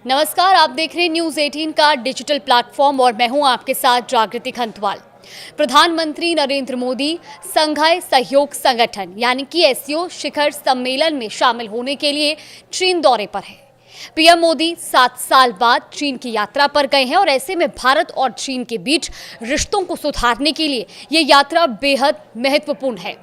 नमस्कार, आप देख रहे हैं न्यूज 18 का डिजिटल प्लेटफॉर्म और मैं हूं आपके साथ जागृति खंतवाल। प्रधानमंत्री नरेंद्र मोदी संघाई सहयोग संगठन यानी कि एससीओ शिखर सम्मेलन में शामिल होने के लिए चीन दौरे पर है। पीएम मोदी 7 साल बाद चीन की यात्रा पर गए हैं और ऐसे में भारत और चीन के बीच रिश्तों को सुधारने के लिए ये यात्रा बेहद महत्वपूर्ण है।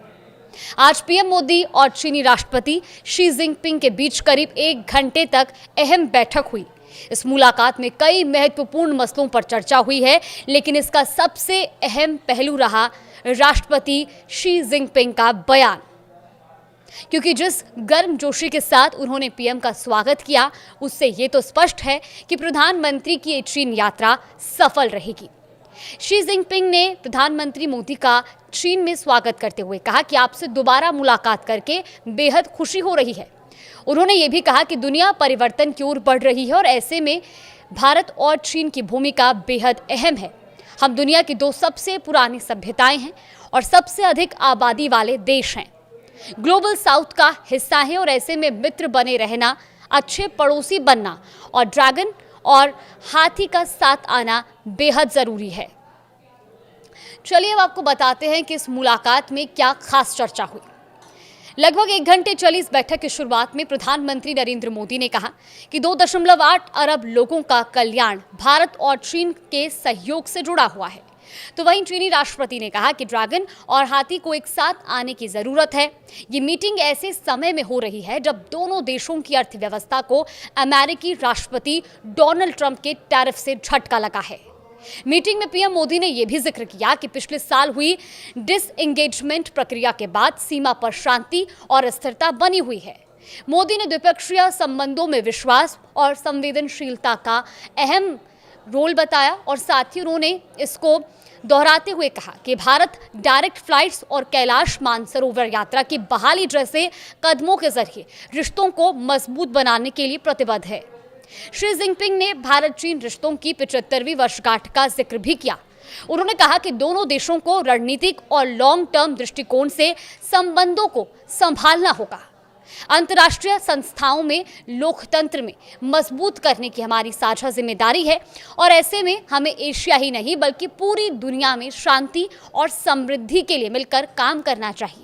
आज पीएम मोदी और चीनी राष्ट्रपति शी जिनपिंग के बीच करीब 1 घंटे तक अहम बैठक हुई। इस मुलाकात में कई महत्वपूर्ण मसलों पर चर्चा हुई है, लेकिन इसका सबसे अहम पहलू रहा राष्ट्रपति शी जिनपिंग का बयान, क्योंकि जिस गर्मजोशी के साथ उन्होंने पीएम का स्वागत किया, उससे ये तो स्पष्ट है कि प्रधानमंत्री की ये चीन यात्रा सफल रहेगी। शी जिनपिंग ने प्रधानमंत्री मोदी का चीन में स्वागत करते हुए कहा कि आपसे दोबारा मुलाकात करके बेहद खुशी हो रही है। उन्होंने ये भी कहा कि दुनिया परिवर्तन की ओर बढ़ रही है और ऐसे में भारत और चीन की भूमिका बेहद अहम है। हम दुनिया की 2 सबसे पुरानी सभ्यताएं हैं और सबसे अधिक आबादी वाले देश हैं। ग्लोबल साउथ का हिस्सा है और ऐसे में मित्र बने रहना, अच्छे पड़ोसी बनना और ड्रैगन और हाथी का साथ आना बेहद जरूरी है। चलिए अब आपको बताते हैं कि इस मुलाकात में क्या खास चर्चा हुई। लगभग 1 घंटे चली इस बैठक की शुरुआत में प्रधानमंत्री नरेंद्र मोदी ने कहा कि 2.8 अरब लोगों का कल्याण भारत और चीन के सहयोग से जुड़ा हुआ है। तो वहीं चीनी राष्ट्रपति ने कहा कि ड्रैगन और हाथी को एक साथ आने की जरूरत है। ये मीटिंग ऐसे समय में हो रही है जब दोनों देशों की अर्थव्यवस्था को अमेरिकी राष्ट्रपति डोनाल्ड ट्रंप के टैरिफ से झटका लगा है। मीटिंग में पीएम मोदी ने यह भी जिक्र किया कि पिछले साल हुई डिसएंगेजमेंट प्रक्रिया के बाद सीमा पर शांति और स्थिरता बनी हुई है। मोदी ने द्विपक्षीय संबंधों में विश्वास और संवेदनशीलता का अहम रोल बताया और साथ ही उन्होंने इसको दोहराते हुए कहा कि भारत डायरेक्ट फ्लाइट्स और कैलाश मानसरोवर यात्रा की बहाली जैसे कदमों के जरिए रिश्तों को मजबूत बनाने के लिए प्रतिबद्ध है। शी जिनपिंग ने भारत चीन रिश्तों की 75वीं वर्षगांठ का जिक्र भी किया। उन्होंने कहा कि दोनों देशों को रणनीतिक और लॉन्ग टर्म दृष्टिकोण से संबंधों को संभालना होगा। अंतर्राष्ट्रीय संस्थाओं में लोकतंत्र में मजबूत करने की हमारी साझा जिम्मेदारी है और ऐसे में हमें एशिया ही नहीं बल्कि पूरी दुनिया में शांति और समृद्धि के लिए मिलकर काम करना चाहिए।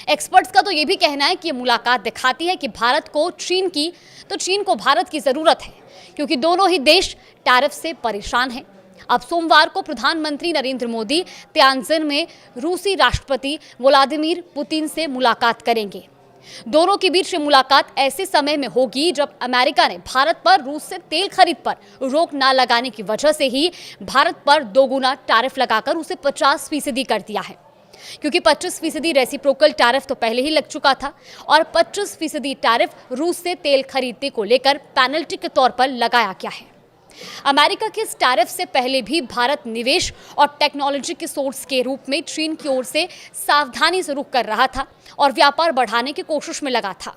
एक्सपर्ट्स का तो ये भी कहना है कि ये मुलाकात दिखाती है कि भारत को चीन की तो चीन को भारत की जरूरत है, क्योंकि दोनों ही देश टैरिफ से परेशान हैं। अब सोमवार को प्रधानमंत्री नरेंद्र मोदी त्यानजिन में रूसी राष्ट्रपति व्लादिमीर पुतिन से मुलाकात करेंगे। दोनों के बीच ये मुलाकात ऐसे समय में होगी जब अमेरिका ने भारत पर रूस से तेल खरीद पर रोक न लगाने की वजह से ही भारत पर 2 गुना टैरिफ लगाकर उसे 50% कर दिया है, क्योंकि 25% रेसिप्रोकल टैरिफ तो पहले ही लग चुका था और 25% टैरिफ रूस से तेल खरीदने को लेकर पेनल्टी के तौर पर लगाया गया है। अमेरिका के इस टैरिफ से पहले भी भारत निवेश और टेक्नोलॉजी के सोर्स के रूप में चीन की ओर से सावधानी से रुख कर रहा था और व्यापार बढ़ाने की कोशिश में लगा था।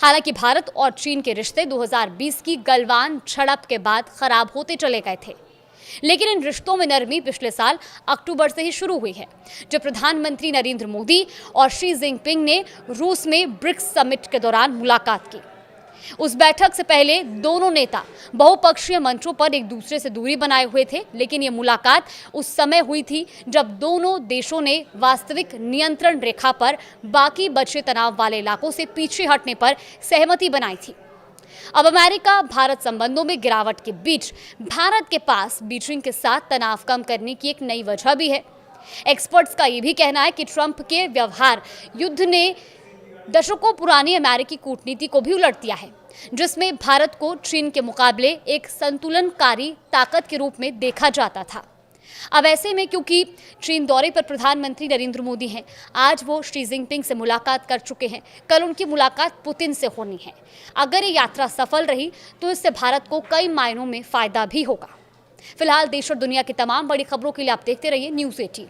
हालांकि भारत और चीन के रिश्ते 2020 की गलवान झड़प के बाद खराब होते चले गए थे, लेकिन इन रिश्तों में नरमी पिछले साल अक्टूबर से ही शुरू हुई है, जब प्रधानमंत्री नरेंद्र मोदी और शी जिनपिंग ने रूस में ब्रिक्स समिट के दौरान मुलाकात की। उस बैठक से पहले दोनों नेता बहुपक्षीय मंचों पर एक दूसरे से दूरी बनाए हुए थे, लेकिन ये मुलाकात उस समय हुई थी जब दोनों देशों ने वास्तविक नियंत्रण रेखा पर बाकी बचे तनाव वाले इलाकों से पीछे हटने पर सहमति बनाई थी। अब अमेरिका भारत संबंधों में गिरावट के बीच भारत के पास बीजिंग के साथ तनाव कम करने की एक नई वजह भी है। एक्सपर्ट्स का यह भी कहना है कि ट्रंप के व्यवहार युद्ध ने दशकों पुरानी अमेरिकी कूटनीति को भी उलट दिया है, जिसमें भारत को चीन के मुकाबले एक संतुलनकारी ताकत के रूप में देखा जाता था। अब ऐसे में क्योंकि चीन दौरे पर प्रधानमंत्री नरेंद्र मोदी हैं, आज वो शी जिनपिंग से मुलाकात कर चुके हैं, कल उनकी मुलाकात पुतिन से होनी है। अगर ये यात्रा सफल रही तो इससे भारत को कई मायनों में फायदा भी होगा। फिलहाल देश और दुनिया की तमाम बड़ी खबरों के लिए आप देखते रहिए न्यूज़ 18।